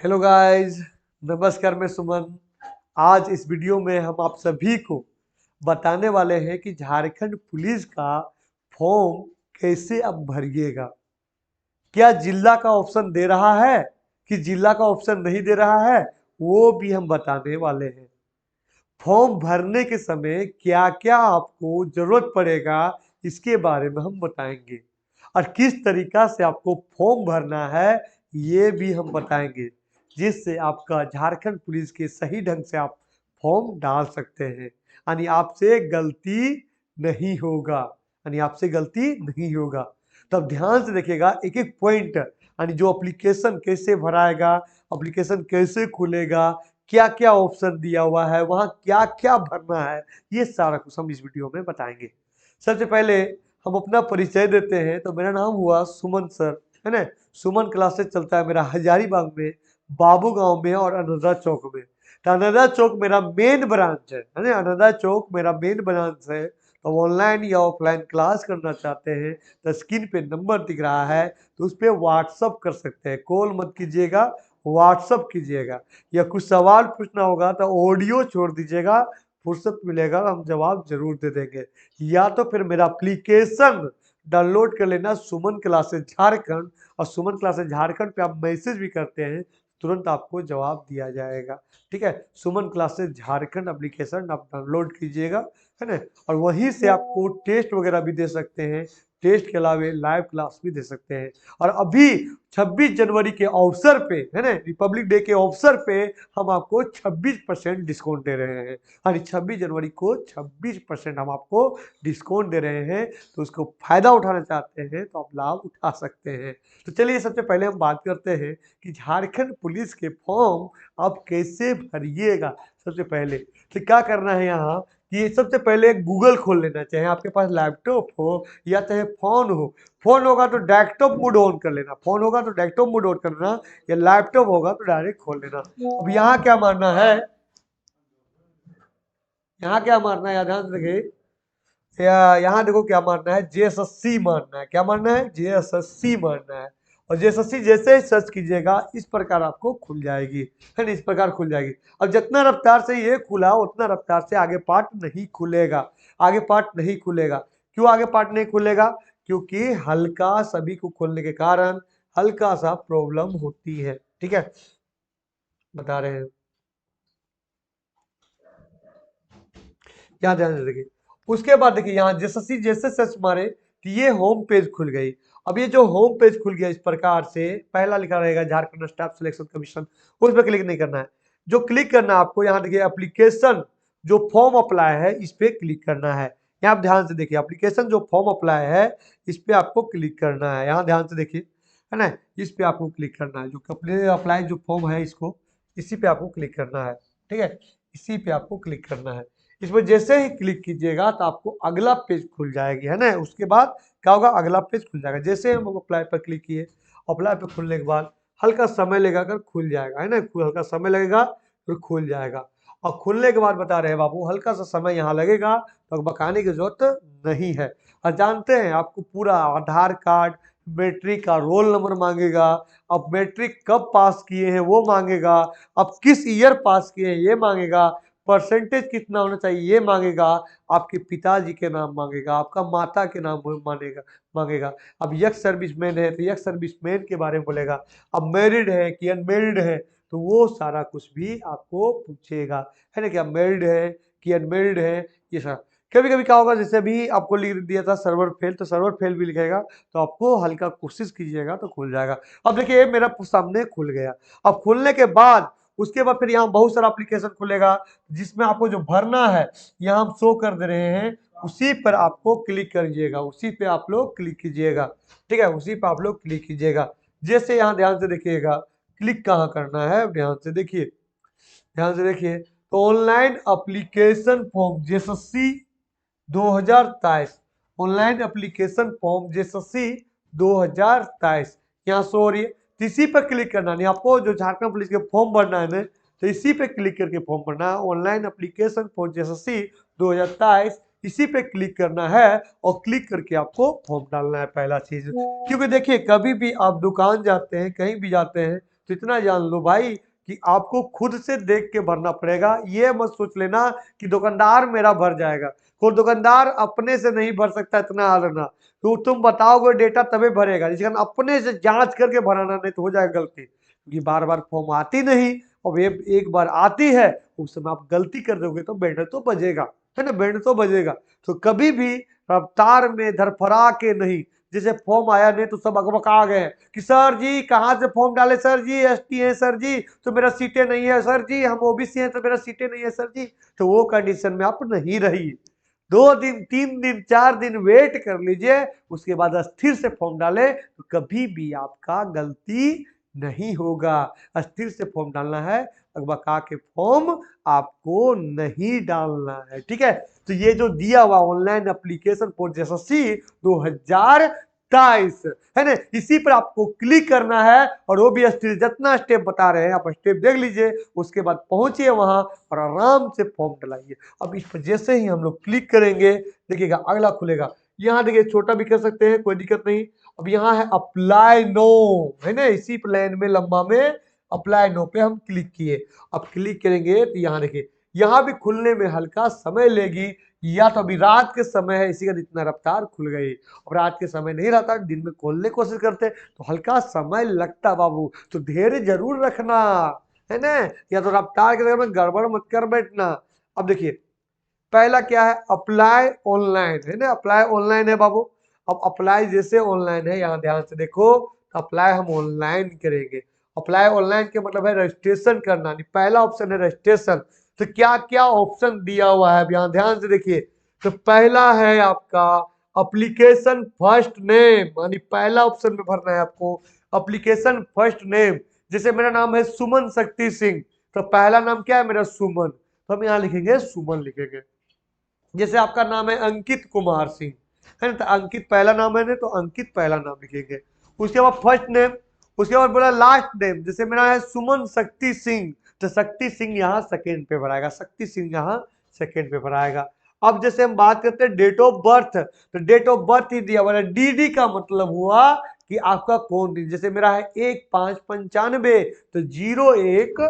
Hello guys, नमस्कार। मैं सुमन। आज इस वीडियो में हम आप सभी को बताने वाले हैं कि झारखंड पुलिस का फॉर्म कैसे आप भरिएगा। क्या जिला का ऑप्शन दे रहा है कि जिला का ऑप्शन नहीं दे रहा है, वो भी हम बताने वाले हैं। फॉर्म भरने के समय क्या क्या आपको जरूरत पड़ेगा, इसके बारे में हम बताएंगे। और किस तरीका से आपको फॉर्म भरना है, ये भी हम बताएंगे, जिससे आपका झारखंड पुलिस के सही ढंग से आप फॉर्म डाल सकते हैं। यानी आपसे गलती नहीं होगा, यानी आपसे गलती नहीं होगा। तब ध्यान से देखिएगा एक एक पॉइंट, यानी जो एप्लीकेशन कैसे भराएगा, एप्लीकेशन कैसे खुलेगा, क्या क्या ऑप्शन दिया हुआ है, वहां क्या क्या भरना है, ये सारा कुछ हम इस वीडियो में बताएंगे। सबसे पहले हम अपना परिचय देते हैं। तो मेरा नाम हुआ सुमन सर, है ना। सुमन क्लासेस चलता है मेरा हजारीबाग में, बाबू गांव में और अनोदा चौक में। तो अनोदा चौक मेरा मेन ब्रांच है ना। अनोदा चौक मेरा मेन ब्रांच है। तो ऑनलाइन या ऑफलाइन क्लास करना चाहते हैं तो स्क्रीन पे नंबर दिख रहा है, तो उस पर व्हाट्सअप कर सकते हैं। कॉल मत कीजिएगा, व्हाट्सअप कीजिएगा। या कुछ सवाल पूछना होगा तो ऑडियो छोड़ दीजिएगा, फुर्सत मिलेगा हम जवाब जरूर दे देंगे। या तो फिर मेरा एप्लीकेशन डाउनलोड कर लेना, सुमन क्लासेस झारखंड। और सुमन क्लासेस झारखंड पे आप मैसेज भी करते हैं, तुरंत आपको जवाब दिया जाएगा। ठीक है, सुमन क्लासेस झारखंड एप्लीकेशन आप डाउनलोड कीजिएगा, है ना। और वहीं से आपको टेस्ट वगैरह भी दे सकते हैं, टेस्ट के अलावा लाइव क्लास भी दे सकते हैं। और अभी 26 जनवरी के अवसर पे, है ना, रिपब्लिक डे के अवसर पे हम आपको 26% डिस्काउंट दे रहे हैं। यानी 26 जनवरी को 26% हम आपको डिस्काउंट दे रहे हैं। तो उसको फायदा उठाना चाहते हैं तो आप लाभ उठा सकते हैं। तो चलिए सबसे पहले हम बात करते हैं कि झारखंड पुलिस के फॉर्म आप कैसे भरिएगा। सबसे पहले तो क्या करना है यहाँ कि सबसे पहले गूगल खोल लेना, चाहे आपके पास लैपटॉप हो या चाहे फोन हो। फोन होगा तो डेस्कटॉप मोड ऑन कर लेना, फोन होगा तो डेस्कटॉप मोड ऑन करना, या लैपटॉप होगा तो डायरेक्ट खोल लेना। अब यहाँ क्या मानना है, यहाँ क्या मानना है, ध्यान से देखिए। यहाँ देखो क्या मानना है, जेएसएससी मानना है। क्या मानना है, जेएसएससी मानना है। और जेएसएससी जैसे ही सर्च कीजिएगा इस प्रकार आपको खुल जाएगी, है ना, इस प्रकार खुल जाएगी। अब जितना रफ्तार से ये खुला उतना रफ्तार से आगे पार्ट नहीं खुलेगा, आगे पार्ट नहीं खुलेगा। क्यों आगे पार्ट नहीं खुलेगा? क्योंकि हल्का सभी को खोलने के कारण हल्का सा प्रॉब्लम होती है। ठीक है, बता रहे हैं, यहाँ ध्यान से देखिए। उसके बाद देखिए यहाँ जैसे जैसे सर्च मारे तो ये होम पेज खुल गई। अब ये जो होम पेज खुल गया इस प्रकार से, पहला लिखा रहेगा झारखंड स्टाफ सिलेक्शन कमीशन, उस पर क्लिक नहीं करना है। जो क्लिक करना है आपको, यहाँ देखिए एप्लीकेशन जो फॉर्म अप्लाई है इस पे क्लिक करना है। यहाँ आप ध्यान से देखिए, एप्लीकेशन जो फॉर्म अप्लाई है इस पे आपको क्लिक करना है। यहाँ ध्यान से देखिए, है ना, इस पे आपको क्लिक करना है। जो अप्लाई जो फॉर्म है इसको, इसी पे आपको क्लिक करना है। ठीक है, इसी पे आपको क्लिक करना है। इसमें जैसे ही क्लिक कीजिएगा तो आपको अगला पेज खुल जाएगी, है ना। उसके बाद क्या होगा, अगला पेज खुल जाएगा। जैसे हम अप्लाई पर क्लिक किए, अप्लाई पर खुलने के बाद हल्का समय लगेगा कर खुल जाएगा, है ना, हल्का समय लगेगा फिर खुल जाएगा। और खुलने के बाद बता रहे हैं बाबू हल्का सा समय यहाँ लगेगा, तो बकाने की जरूरत नहीं है। और जानते हैं आपको पूरा आधार कार्ड, मैट्रिक का रोल नंबर मांगेगा, अब मैट्रिक कब पास किए हैं वो मांगेगा, अब किस ईयर पास किए हैं ये मांगेगा, परसेंटेज कितना होना चाहिए ये मांगेगा, आपके पिताजी के नाम मांगेगा, आपका माता के नाम मांगेगा मांगेगा। अब यक्स सर्विसमैन है तो यक्स सर्विसमैन के बारे में बोलेगा। अब मैरिड है कि अनमेरिड है, तो वो सारा कुछ भी आपको पूछेगा, है ना, कि आप मैरिड है कि अनमेरिड है, ये सारा। कभी कभी क्या होगा, जैसे अभी आपको लिख दिया था सर्वर फेल, तो सर्वर फेल भी लिखेगा, तो आपको हल्का कोशिश कीजिएगा तो खुल जाएगा। अब देखिए मेरा सामने खुल गया। अब खुलने के बाद उसके बाद फिर यहाँ बहुत सारा एप्लीकेशन खुलेगा, जिसमें आपको जो भरना है यहाँ हम शो कर दे रहे हैं, उसी पर आपको क्लिक करिएगा, उसी पे आप लोग क्लिक कीजिएगा। ठीक है, उसी पे आप लोग क्लिक कीजिएगा। जैसे यहाँ ध्यान से देखिएगा क्लिक कहाँ करना है, ध्यान से देखिए, ध्यान से देखिए। तो online application form JSSC 2023, online application form JSSC 2023 यहाँ शो हो रही है। तो इसी पर क्लिक करना नहीं, आपको जो झारखंड पुलिस के फॉर्म भरना है ना, तो इसी पे क्लिक करके फॉर्म भरना है। ऑनलाइन एप्लीकेशन फॉर्म जेएसएससी 2023, इसी पे क्लिक करना है और क्लिक करके आपको फॉर्म डालना है, पहला चीज। क्योंकि देखिए कभी भी आप दुकान जाते हैं, कहीं भी जाते हैं, तो इतना जान लो भाई कि आपको खुद से देख के भरना पड़ेगा। ये मत सोच लेना कि दुकानदार मेरा भर जाएगा, कोई दुकानदार अपने से नहीं भर सकता, इतना हाल ना। तो तुम बताओगे डेटा तभी भरेगा, जिसके कारण अपने से जांच करके भराना, नहीं तो हो जाएगा गलती, क्योंकि बार बार फॉर्म आती नहीं। और ये एक बार आती है, उस समय आप गलती कर दोगे तो बैंड तो बजेगा, है ना, बैंड तो बजेगा। तो कभी भी रफ्तार में धरफरा के नहीं, जैसे फॉर्म आया नहीं तो सब अकबका गए कि सर जी कहाँ से फॉर्म डाले, सर जी एसटी है सर जी तो मेरा सीटें नहीं है, सर जी हम ओबीसी हैं तो मेरा सीटें नहीं है सर जी। तो वो कंडीशन में आप नहीं रहिए। 2 दिन 3 दिन 4 दिन वेट कर लीजिए, उसके बाद अस्थिर से फॉर्म डाले तो कभी भी आपका गलती नहीं होगा। अस्थिर से फॉर्म डालना है, अकबका के फॉर्म आपको नहीं डालना है, ठीक है। तो ये जो दिया हुआ ऑनलाइन एप्लीकेशन फॉर एसएससी 2023 है ना, इसी पर आपको क्लिक करना है और वो भी जितना स्टेप बता रहे हैं आप स्टेप देख लीजिए, उसके बाद पहुंचिए वहां और आराम से फॉर्म डलाइए। अब इस पर जैसे ही हम लोग क्लिक करेंगे, देखिएगा अगला खुलेगा। यहाँ देखिए छोटा भी कर सकते हैं, कोई दिक्कत नहीं। अब यहाँ है अप्लाई नो, है ना, इसी प्लान में लंबा में अप्लाई नो पे हम क्लिक किए। अब क्लिक करेंगे तो यहाँ देखिए, यहाँ भी खुलने में हल्का समय लेगी, या तो अभी रात के समय है इसी का इतना रफ्तार खुल गई। अब रात के समय नहीं रहता, दिन में खोलने की कोशिश करते तो हल्का समय लगता बाबू, तो धैर्य जरूर रखना, है ना, या तो रफ्तार के में गड़बड़ मत कर बैठना। अब देखिए पहला क्या है, अप्लाई ऑनलाइन, है ना, अप्लाई ऑनलाइन है बाबू। अब अप्लाई जैसे ऑनलाइन है, यहाँ ध्यान से देखो, अप्लाई हम ऑनलाइन करेंगे। अप्लाई ऑनलाइन के मतलब है रजिस्ट्रेशन करना, पहला ऑप्शन है रजिस्ट्रेशन। तो क्या क्या ऑप्शन दिया हुआ है, यहाँ ध्यान से देखिए। तो पहला है आपका अप्लीकेशन फर्स्ट नेम, यानी पहला ऑप्शन में भरना है आपको अप्लीकेशन फर्स्ट नेम। जैसे मेरा नाम है सुमन शक्ति सिंह, तो पहला नाम क्या है मेरा, सुमन, तो हम यहाँ लिखेंगे सुमन लिखेंगे। जैसे आपका नाम है अंकित कुमार सिंह, है ना, तो अंकित पहला नाम है ना, तो अंकित पहला नाम लिखेंगे। उसके बाद फर्स्ट नेम, उसके बाद बोला लास्ट नेम, जैसे मेरा है सुमन शक्ति सिंह, तो शक्ति सिंह यहाँ सेकेंड पे भराएगा, शक्ति सिंह यहाँ सेकेंड पे भराएगा। अब जैसे हम बात करते हैं डेट ऑफ बर्थ, तो डेट ऑफ बर्थ ही दिया हुआ है, डीडी का मतलब हुआ कि आपका कौन दिन, जैसे मेरा है 1/5/95, तो 01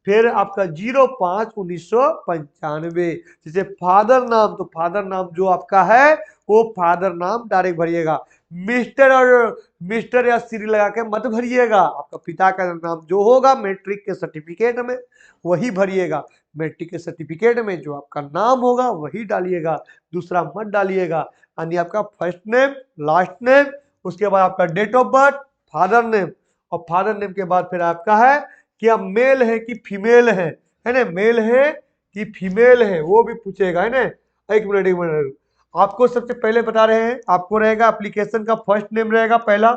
फिर आपका 05/1995। जैसे फादर नाम, तो फादर नाम जो आपका है वो फादर नाम डायरेक्ट भरिएगा, मिस्टर या श्री लगा के मत भरिएगा। आपका पिता का नाम जो होगा मैट्रिक के सर्टिफिकेट में वही भरिएगा, मैट्रिक के सर्टिफिकेट में जो आपका नाम होगा वही डालिएगा, दूसरा मत डालिएगा। यानी आपका फर्स्ट नेम, लास्ट नेम, उसके बाद आपका date of birth, father name, और फादर नेम के बाद फिर आपका है कि आप मेल है कि फीमेल है ना, मेल है कि फीमेल है वो भी पूछेगा, है ना। एक मिनट आपको सबसे पहले बता रहे हैं, आपको रहेगा एप्लीकेशन का फर्स्ट नेम रहेगा पहला,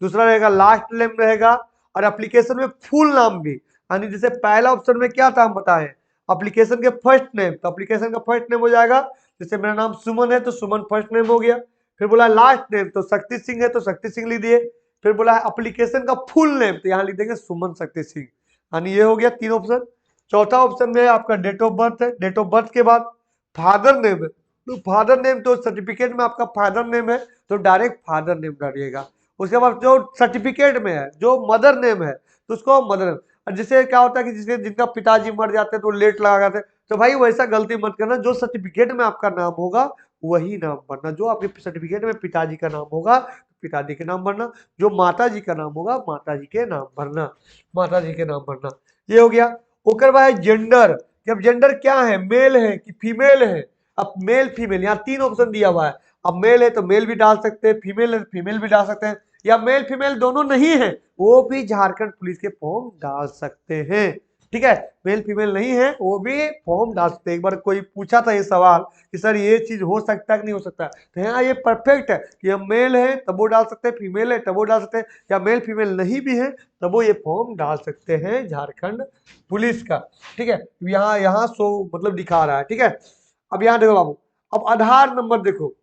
दूसरा रहेगा लास्ट नेम रहेगा, और एप्लीकेशन में फुल नाम भी, यानी जैसे पहला ऑप्शन में क्या था हम बताएं, एप्लीकेशन के फर्स्ट नेम, तो एप्लीकेशन का फर्स्ट नेम हो जाएगा, जैसे मेरा नाम सुमन है तो सुमन फर्स्ट नेम हो गया। फिर बोला लास्ट नेम, तो शक्ति सिंह है तो शक्ति सिंह लिख दिए। फिर बोला एप्लीकेशन का फुल नेम, तो यहाँ लिख देंगे सुमन शक्ति सिंह, यानी ये हो गया 3 ऑप्शन। चौथा ऑप्शन में आपका डेट ऑफ बर्थ है, डेट ऑफ बर्थ के बाद फादर नेम है, तो फादर नेम तो सर्टिफिकेट में आपका फादर नेम है तो डायरेक्ट फादर नेम डालिएगा। उसके बाद जो सर्टिफिकेट में है जो मदर नेम है तो उसको मदर नेम। और जिसे क्या होता है कि जिसके जिनका पिताजी मर जाते हैं तो लेट लगा देते, तो भाई वैसा गलती मत करना, जो सर्टिफिकेट में आपका नाम होगा वही नाम भरना, जो आपके सर्टिफिकेट में पिताजी का नाम होगा पिताजी के नाम भरना, जो माता जी का नाम होगा माता जी के नाम भरना, माता जी के नाम भरना। ये हो गया। ओकर बाद जेंडर, अब जेंडर क्या है, मेल है कि फीमेल है। अब मेल फीमेल यहाँ 3 ऑप्शन दिया हुआ है, अब मेल है तो मेल भी डाल सकते हैं, फीमेल है तो फीमेल भी डाल सकते हैं, या मेल फीमेल दोनों नहीं है वो भी झारखंड पुलिस के फॉर्म डाल सकते हैं, ठीक है। मेल फीमेल नहीं है वो भी फॉर्म डाल सकते हैं। एक बार कोई पूछा था ये सवाल कि सर ये चीज हो सकता है कि नहीं हो सकता, तो यहाँ ये परफेक्ट है कि हम मेल है तब वो डाल सकते हैं, फीमेल है तब वो डाल सकते हैं, या मेल फीमेल नहीं भी है तब वो ये फॉर्म डाल सकते हैं झारखंड पुलिस का, ठीक है। यहाँ यहाँ सो मतलब दिखा रहा है, ठीक है। अब यहाँ देखो बाबू, अब आधार नंबर देखो,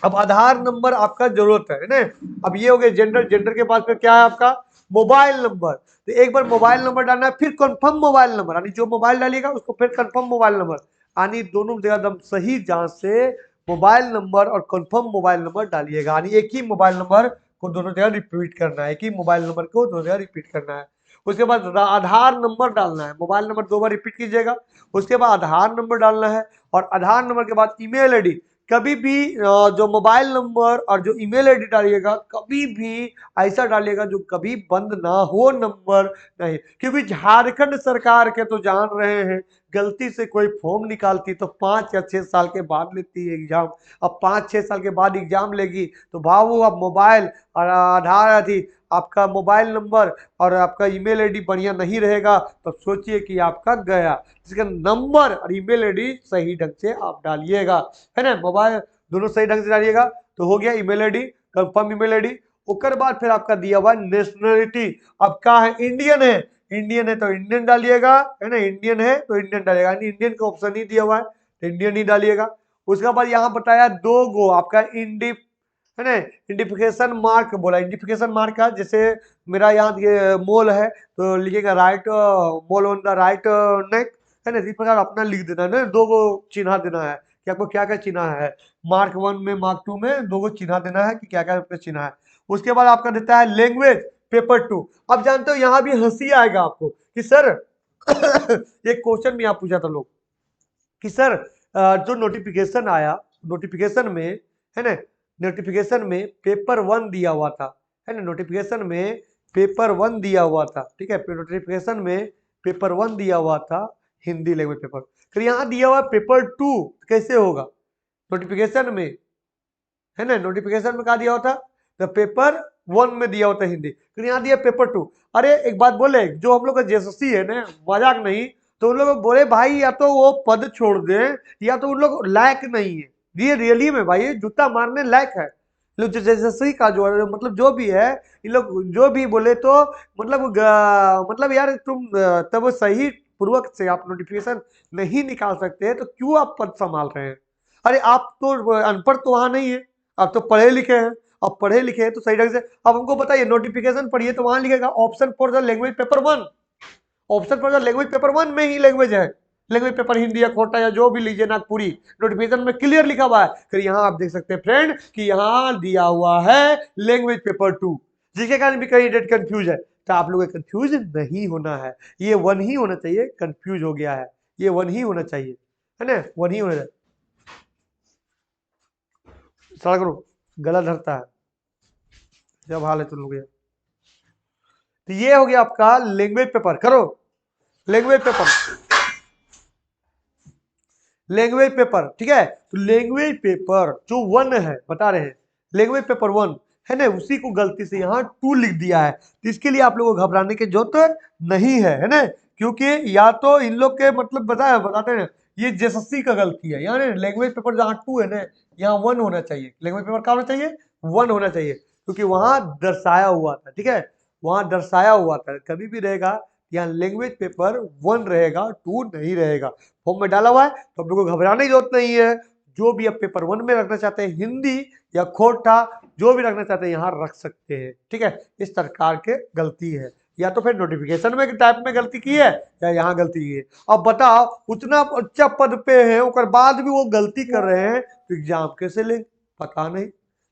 अब आधार नंबर आपका जरूरत है ना। अब ये हो गया जेंडर, जेंडर के पास में क्या है आपका मोबाइल नंबर, तो एक बार मोबाइल नंबर डालना है, फिर कंफर्म मोबाइल नंबर, यानी जो मोबाइल डालिएगा उसको फिर कंफर्म मोबाइल नंबर, यानी दोनों जगह एकदम सही जांच से मोबाइल नंबर और कंफर्म मोबाइल नंबर डालिएगा, यानी एक ही मोबाइल नंबर को दोनों जगह रिपीट करना है, एक ही मोबाइल नंबर को दोनों जगह रिपीट करना है। उसके बाद आधार नंबर डालना है, मोबाइल नंबर 2 बार रिपीट कीजिएगा। उसके बाद आधार नंबर डालना है और आधार नंबर के बाद ईमेल आईडी। कभी भी जो मोबाइल नंबर और जो ईमेल आईडी डालिएगा कभी भी ऐसा डालिएगा जो कभी बंद ना हो नंबर नहीं, क्योंकि झारखंड सरकार के तो जान रहे हैं गलती से कोई फॉर्म निकालती तो 5 या 6 साल के बाद लेती है एग्जाम। अब 5-6 साल के बाद एग्जाम लेगी तो भावो अब मोबाइल और आधार थी आपका मोबाइल नंबर और आपका ईमेल आईडी बढ़िया नहीं रहेगा तो सोचिए कि आपका गया। इसका नंबर और ईमेल आईडी सही ढंग से आप डालिएगा, है ना, मोबाइल दोनों सही ढंग से डालिएगा तो हो गया email ID, confirm email ID. उसके बाद फिर आपका दिया हुआ नेशनलिटी, अब क्या है, इंडियन है, इंडियन है तो इंडियन डालिएगा, है ना, इंडियन है तो इंडियन डालिएगा, इंडियन का ऑप्शन ही दिया हुआ है तो इंडियन ही डालिएगा। उसके बाद यहाँ बताया 2 गो आपका है ना, आइडेंटिफिकेशन मार्क बोला, आइडेंटिफिकेशन मार्क का जैसे मेरा यहाँ ये मोल है तो लिखिएगा right mole on the right नेक, है ना, इस प्रकार अपना लिख देना है ना, 2 गो चिन्हा देना है कि आपको क्या क्या चिन्हा है, मार्क 1 में मार्क 2 में 2 गो चिन्हा देना है कि क्या क्या चिन्हा है। उसके बाद आपका देता है लैंग्वेज पेपर 2। अब जानते हो यहाँ भी हंसी आएगा आपको कि सर एक क्वेश्चन भी आप पूछा था लोग कि सर जो नोटिफिकेशन आया, नोटिफिकेशन में, है ना, नोटिफिकेशन में पेपर 1 दिया हुआ था, है ना, नोटिफिकेशन में पेपर 1 दिया हुआ था, ठीक है, नोटिफिकेशन में पेपर 1 दिया हुआ था हिंदी लैंग्वेज पेपर, फिर यहाँ दिया हुआ पेपर 2 कैसे होगा? नोटिफिकेशन में, है ना, नोटिफिकेशन में कहा दिया हुआ था तो पेपर 1 में दिया होता हिंदी, फिर यहाँ दिया पेपर 2। अरे एक बात बोले, जो हम लोग का जेएसएससी है ना, मजाक नहीं, तो उन लोग बोले भाई या तो वो पद छोड़ दे या तो उन लोग लायक नहीं है, ये रियली में भाई जूता मारने लायक है लोग जेएसएससी का जो मतलब जो भी है, इन लोग जो भी बोले तो मतलब मतलब यार तुम तब सही पूर्वक से आप नोटिफिकेशन नहीं निकाल सकते तो क्यों आप पद संभाल रहे हैं? अरे आप तो अनपढ़ तो वहां नहीं है, आप तो पढ़े लिखे हैं, अब पढ़े लिखे हैं तो सही ढंग से अब हमको बताइए नोटिफिकेशन पढ़िए तो वहां लिखेगा option for the language paper 1, option for the language paper 1 में ही लैंग्वेज है, लैंग्वेज पेपर हिंदी या खोटा या जो भी लीजिए नागपुरी, नोटिफिकेशन में क्लियर लिखा हुआ है। फिर यहाँ आप देख सकते हैं फ्रेंड कि यहाँ दिया हुआ है लैंग्वेज पेपर 2, जिसके कारण भी कहीं डेट कंफ्यूज है, तो आप लोगों को कंफ्यूज नहीं होना है, ये 1 ही होना चाहिए, कंफ्यूज हो गया है, ये 1 ही होना चाहिए, है ना, 1 ही होना चाहिए। सारा करो गला धरता है जब हाल है तुम लोग। तो ये हो गया आपका लैंग्वेज पेपर, करो लैंग्वेज पेपर, लैंग्वेज पेपर, ठीक है, तो लैंग्वेज पेपर जो 1 है बता रहे हैं, लैंग्वेज पेपर 1 है ना, उसी को गलती से यहाँ 2 लिख दिया है, तो इसके लिए आप लोगों को घबराने की जरूरत नहीं है ना, क्योंकि या तो इन लोग के मतलब बताते हैं ये जेएसएससी का गलती है, यहाँ लैंग्वेज पेपर जहाँ 2 है ना, यहाँ 1 होना चाहिए, लैंग्वेज पेपर क्या होना चाहिए, 1 होना चाहिए, क्योंकि वहां दर्शाया हुआ था, ठीक है, वहां दर्शाया हुआ था, कभी भी रहेगा यहाँ लैंग्वेज पेपर 1 रहेगा, 2 नहीं रहेगा, फॉर्म में डाला हुआ है तो आप लोगों को घबराने की जरूरत नहीं है, जो भी आप पेपर 1 में रखना चाहते हैं हिंदी या खोटा जो भी रखना चाहते हैं यहाँ रख सकते हैं, ठीक है, इस सरकार के गलती है, या तो फिर नोटिफिकेशन में टाइप में गलती की है या यहाँ गलती की है। अब बताओ उतना अच्छा पद पे है उसके बाद भी वो गलती कर रहे हैं तो एग्जाम कैसे लेंगे, पता नहीं,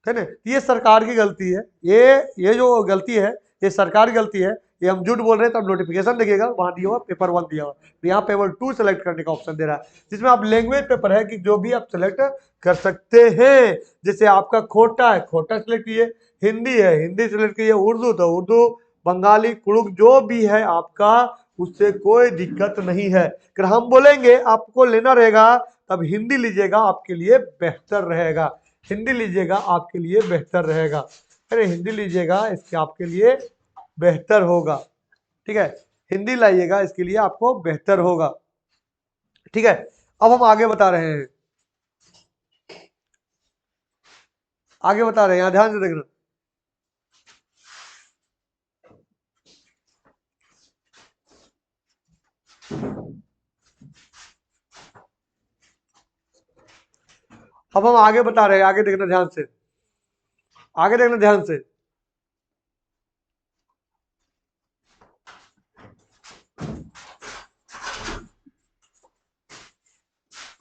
है ना, ये सरकार की गलती है, ये जो गलती है ये सरकार की गलती है, ये हम झूठ बोल रहे हैं तो आप नोटिफिकेशन देखिएगा वहां दिया हुआ पेपर 1 दिया हुआ, तो यहाँ पेपर 2 सेलेक्ट करने का ऑप्शन दे रहा है, जिसमें आप लैंग्वेज पेपर है कि जो भी आप सेलेक्ट कर सकते हैं, जैसे आपका खोटा है खोटा सेलेक्ट कीजिए, हिंदी है हिंदी सेलेक्ट कीजिए, उर्दू तो उर्दू, बंगाली कुड़ुक जो भी है आपका उससे कोई दिक्कत नहीं है। अगर हम बोलेंगे आपको लेना रहेगा तब हिंदी लीजिएगा आपके लिए बेहतर रहेगा, हिंदी लीजिएगा आपके लिए बेहतर रहेगा, अरे हिंदी लीजिएगा इसके आपके लिए बेहतर होगा, ठीक है, हिंदी लाइएगा इसके लिए आपको बेहतर होगा, ठीक है। अब हम आगे बता रहे हैं, आगे बता रहे हैं, यहां ध्यान से देखना, अब हम आगे बता रहे हैं, आगे देखना ध्यान से, आगे देखना ध्यान से,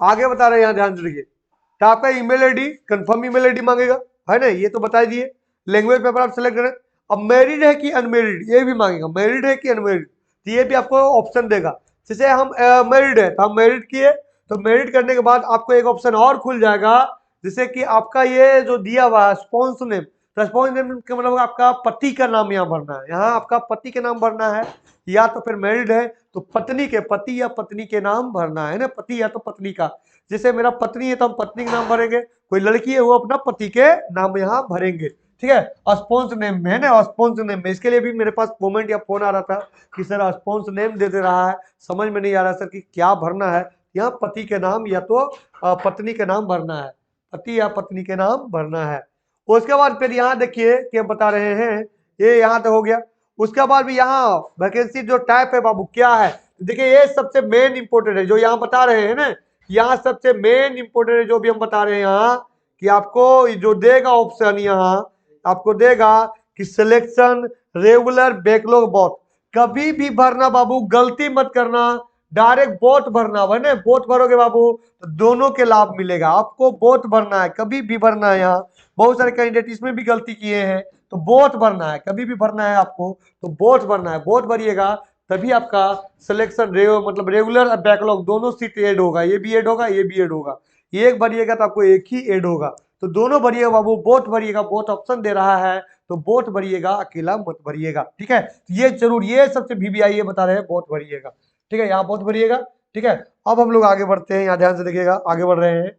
आगे बता रहे हैं, यहां ध्यान से देखिए, तो आपका email ID confirm email ID मांगेगा, है ना, ये तो बता दिए, लैंग्वेज पेपर आप सेलेक्ट करें, अब मैरिड है कि अनमेरिड ये भी मांगेगा, मैरिड है कि अनमेरिड, तो ये भी आपको ऑप्शन देगा। जैसे हम मैरिड है तो हम मैरिड किए, तो मैरिड करने के बाद आपको एक ऑप्शन और खुल जाएगा, जैसे कि आपका ये जो दिया हुआ है स्पॉन्स नेम, स्पॉन्स नेम का मतलब आपका पति का नाम यहाँ भरना है, यहाँ आपका पति के नाम भरना है, या तो फिर मैरिड है तो पत्नी के, पति या पत्नी के नाम भरना है ना, पति या तो पत्नी का। जैसे मेरा पत्नी है तो हम पत्नी के नाम भरेंगे, कोई लड़की है वो अपना पति के नाम यहाँ भरेंगे, ठीक है। स्पॉन्स नेम में है ना, स्पॉन्स नेम में, इसके लिए भी मेरे पास कमेंट या फोन आ रहा था कि सर स्पॉन्स नेम दे रहा है, समझ में नहीं आ रहा सर कि क्या भरना है। यहाँ पति के नाम या तो पत्नी के नाम भरना है, पति या पत्नी के नाम भरना है। उसके बाद फिर यहाँ देखिए क्या बता रहे हैं, ये यहाँ तक हो गया। उसके बाद भी यहाँ वैकेंसी जो टाइप है बाबू क्या है, देखिए ये सबसे मेन इंपोर्टेंट है जो यहाँ बता रहे हैं ना, यहाँ सबसे मेन इंपोर्टेंट है जो भी हम बता रहे हैं यहाँ, कि आपको जो देगा ऑप्शन यहाँ आपको देगा कि सिलेक्शन रेगुलर बैकलॉग बोथ, कभी भी भरना बाबू, गलती मत करना, डायरेक्ट बोथ भरना, वरना बोथ भरोगे बाबू तो दोनों के लाभ मिलेगा, आपको बोथ भरना है, कभी भी भरना है। यहाँ बहुत सारे कैंडिडेट इसमें भी गलती किए हैं, तो बोथ भरना है, कभी भी भरना है आपको तो बोथ भरना है, बोथ भरिएगा तभी आपका सिलेक्शन मतलब रेगुलर और बैकलॉग दोनों सीट ऐड होगा, ये भी ऐड होगा ये भी ऐड होगा, एक भरिएगा तो आपको एक ही ऐड होगा, तो दोनों भरिएगा बाबू, बोथ भरिएगा, बोथ ऑप्शन दे रहा है तो बोथ भरिएगा, अकेला मत भरिएगा, ठीक है। ये जरूर, ये सबसे VVI ये बता रहे हैं बोथ भरिएगा, ठीक है, यहाँ बोथ भरिएगा, ठीक है। अब हम लोग आगे बढ़ते हैं, यहाँ ध्यान से देखिएगा, आगे बढ़ रहे हैं,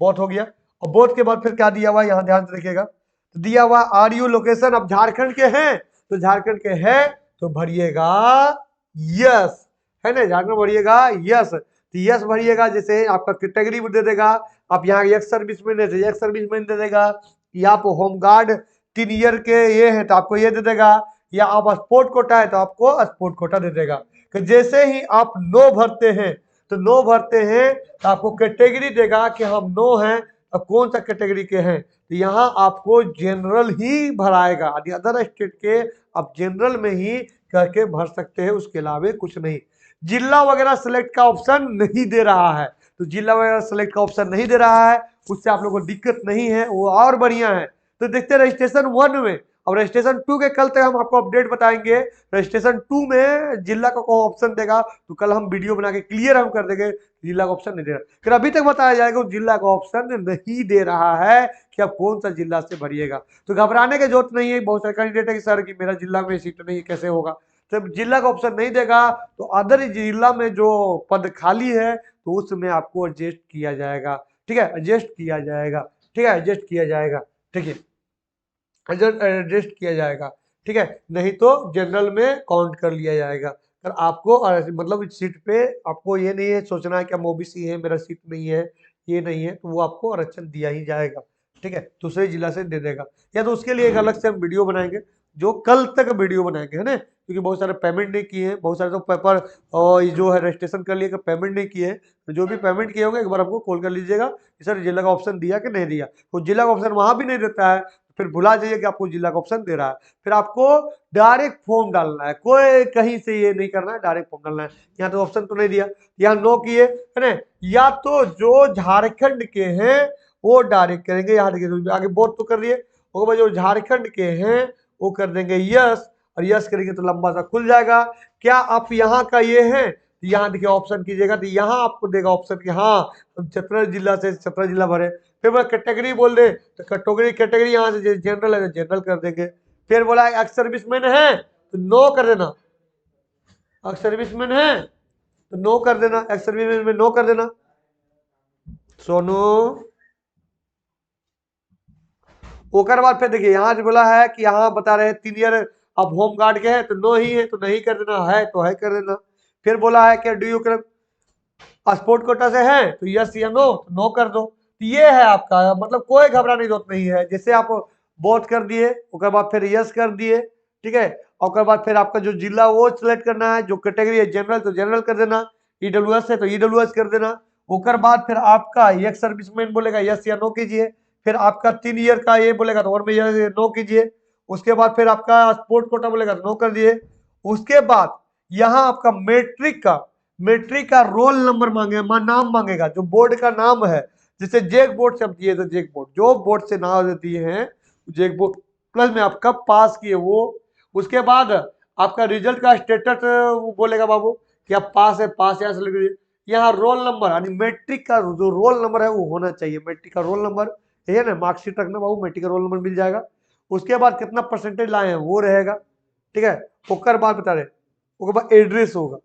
बोथ हो गया। और बोथ के बाद फिर क्या दिया हुआ है, यहाँ ध्यान से देखिएगा, तो दिया हुआ आर यू लोकेशन, अब झारखंड के हैं तो झारखंड के हैं तो भरिएगा यस, है ना, झारखंड भरिएगा यस, तो यस भरिएगा। जैसे आपका कैटेगरी दे देगा, आप यहाँ एक्स सर्विसमैन है तो एक्स सर्विसमैन दे देगा, या आप होमगार्ड 3 ईयर के ये है तो आपको ये दे देगा, या आप स्पोर्ट कोटा है तो आपको स्पोर्ट कोटा दे देगा। कि जैसे ही आप नो भरते हैं तो नो भरते हैं तो आपको कैटेगरी देगा कि हम नो हैं, अब कौन सा कैटेगरी के हैं, तो यहाँ आपको जनरल ही भराएगा, अदर स्टेट के आप जनरल में ही करके भर सकते हैं, उसके अलावा कुछ नहीं। जिला वगैरह सेलेक्ट का ऑप्शन नहीं दे रहा है, तो जिला वगैरह सेलेक्ट का ऑप्शन नहीं दे रहा है, उससे आप लोगों को दिक्कत नहीं है, वो और बढ़िया है। तो देखते हैं रजिस्ट्रेशन 1 में, अब रजिस्ट्रेशन 2 के कल तक हम आपको अपडेट बताएंगे। रजिस्ट्रेशन 2 में जिला का कौन ऑप्शन देगा तो कल हम वीडियो बना के क्लियर हम कर देंगे, जिला का ऑप्शन नहीं दे रहा, फिर अभी तक बताया जाएगा जिला का ऑप्शन नहीं दे रहा है कि आप कौन सा जिला से भरिएगा। तो घबराने की जरूरत नहीं है, बहुत सारे कैंडिडेट है कि सर कि मेरा जिला में सीट नहीं, कैसे होगा, जब जिला का ऑप्शन नहीं देगा तो अदर जिला में जो पद खाली है तो उसमें आपको एडजस्ट किया जाएगा, ठीक है, एडजस्ट किया जाएगा, ठीक है, एडजस्ट किया जाएगा, ठीक है, एडजस्ट किया जाएगा, ठीक है, नहीं तो जनरल में काउंट कर लिया जाएगा। पर आपको मतलब इस सीट पे आपको ये नहीं है सोचना है कि हम ओबीसी है मेरा सीट नहीं है, ये नहीं है, तो वो आपको आरक्षण दिया ही जाएगा, ठीक है, दूसरे जिला से दे देगा। या तो उसके लिए एक अलग से हम वीडियो बनाएंगे, जो कल तक वीडियो बनाएंगे, है ना, क्योंकि बहुत सारे पेमेंट नहीं किए हैं, बहुत सारे तो पेपर और ये जो है रजिस्ट्रेशन कर लिए पेमेंट नहीं किए हैं, तो जो भी पेमेंट किए होंगे एक बार हमको कॉल कर लीजिएगा कि सर जिला का ऑप्शन दिया कि नहीं दिया, तो जिला का ऑप्शन वहां भी नहीं देता है, फिर भुला जाइए कि आपको जिला का ऑप्शन दे रहा है, फिर आपको डायरेक्ट फॉर्म डालना है, कोई कहीं से ये नहीं करना है, डायरेक्ट फॉर्म डालना है। यहाँ तो ऑप्शन तो नहीं दिया, यहाँ नो किए, है ना, या तो जो झारखंड के हैं वो डायरेक्ट करेंगे, यहाँ देखिए आगे बोर्ड तो कर दिए, उसके बाद जो झारखंड के हैं वो कर देंगे यस, और यस करेंगे तो लंबा सा खुल जाएगा। क्या आप यहाँ का ये है, यहाँ देखिए ऑप्शन कीजिएगा तो यहाँ आपको देगा ऑप्शन कि हाँ चतरा जिला से चतरा जिला भरे, फिर बोला कैटेगरी बोल दे तो कैटेगरी यहाँ से जनरल है जनरल कर देंगे, फिर बोला एक्स सर्विसमैन है तो नो कर देना, एक्स सर्विसमैन है तो नो कर देना, एक्स सर्विसमैन में नो कर देना, सोनू। ओकर बाद फिर देखिए यहाँ बोला है कि यहाँ बता रहे हैं 3 ईयर अब होम गार्ड के हैं तो नो ही है तो नहीं कर देना, है तो है कर देना। फिर बोला है कि डू यू स्पोर्ट कोटा से है तो यस या नो, तो नो कर दो। तो ये है आपका, मतलब कोई घबराने की जरूरत नहीं है, जैसे आप बोथ कर दिए उसके बाद फिर यस कर दिए, ठीक है, और बाद फिर आपका जो जिला वो सिलेक्ट करना है, जो कैटेगरी है जनरल तो जनरल कर देना, ईडब्ल्यूएस है तो ईडब्ल्यूएस कर देना, उसके बाद फिर आपका एक्स सर्विसमैन बोलेगा यस या नो कीजिए, फिर आपका 3 ईयर का ये बोलेगा तो और में यस नो कीजिए, उसके बाद फिर आपका स्पोर्ट कोटा बोलेगा तो नो कर दिए। उसके बाद यहाँ आपका मैट्रिक का रोल नंबर मांगेगा, नाम मांगेगा, जो बोर्ड का नाम है, जैसे जेक बोर्ड से आप दिए तो जेक बोर्ड, जो बोर्ड से नाम दिए हैं जेक बोर्ड प्लस में आप कब पास किए वो, उसके बाद आपका रिजल्ट का स्टेटस बोलेगा बाबू कि आप पास है, पास यहाँ से लिख दीजिए। यहाँ रोल नंबर यानी मैट्रिक का जो रोल नंबर है वो होना चाहिए, मैट्रिक का रोल नंबर है ना, मार्कशीट रखना बाबू, मैट्रिक का रोल नंबर मिल जाएगा। उसके बाद कितना परसेंटेज लाए हैं वो रहेगा, ठीक है। उसके बाद बता रहे, उसके बाद एड्रेस होगा,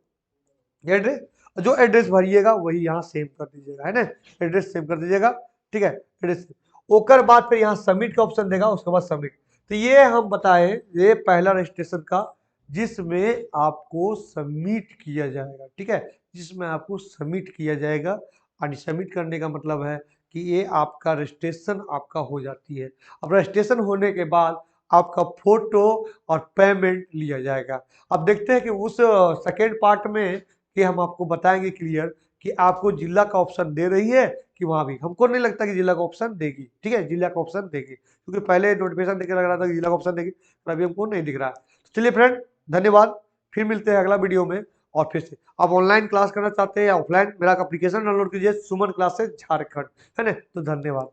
एड्रेस, जो एड्रेस भरिएगा वही यहाँ सेव कर दीजिएगा, है ना, एड्रेस सेव कर दीजिएगा, ठीक है, एड्रेस। ओकर बाद फिर यहाँ सबमिट का ऑप्शन देगा, उसके बाद सबमिट। तो ये हम बताएं, ये पहला रजिस्ट्रेशन का जिसमें आपको सबमिट किया जाएगा, ठीक है, जिसमें आपको सबमिट किया जाएगा। और सबमिट करने का मतलब है कि ये आपका रजिस्ट्रेशन आपका हो जाती है। अब रजिस्ट्रेशन होने के बाद आपका फोटो और पेमेंट लिया जाएगा। अब देखते हैं कि उस सेकेंड पार्ट में कि हम आपको बताएंगे क्लियर कि आपको जिला का ऑप्शन दे रही है कि वहां भी, हमको नहीं लगता कि जिला का ऑप्शन देगी, ठीक है, जिला का ऑप्शन देगी, क्योंकि पहले नोटिफिकेशन देकर लग रहा था कि जिला का ऑप्शन देगी, पर अभी हमको नहीं दिख रहा है। तो चलिए फ्रेंड, धन्यवाद, फिर मिलते हैं अगला वीडियो में। और फिर से आप ऑनलाइन क्लास करना चाहते हैं या ऑफलाइन, मेरा एप्लीकेशन डाउनलोड कीजिए, सुमन क्लासेस झारखंड, है ना। तो धन्यवाद।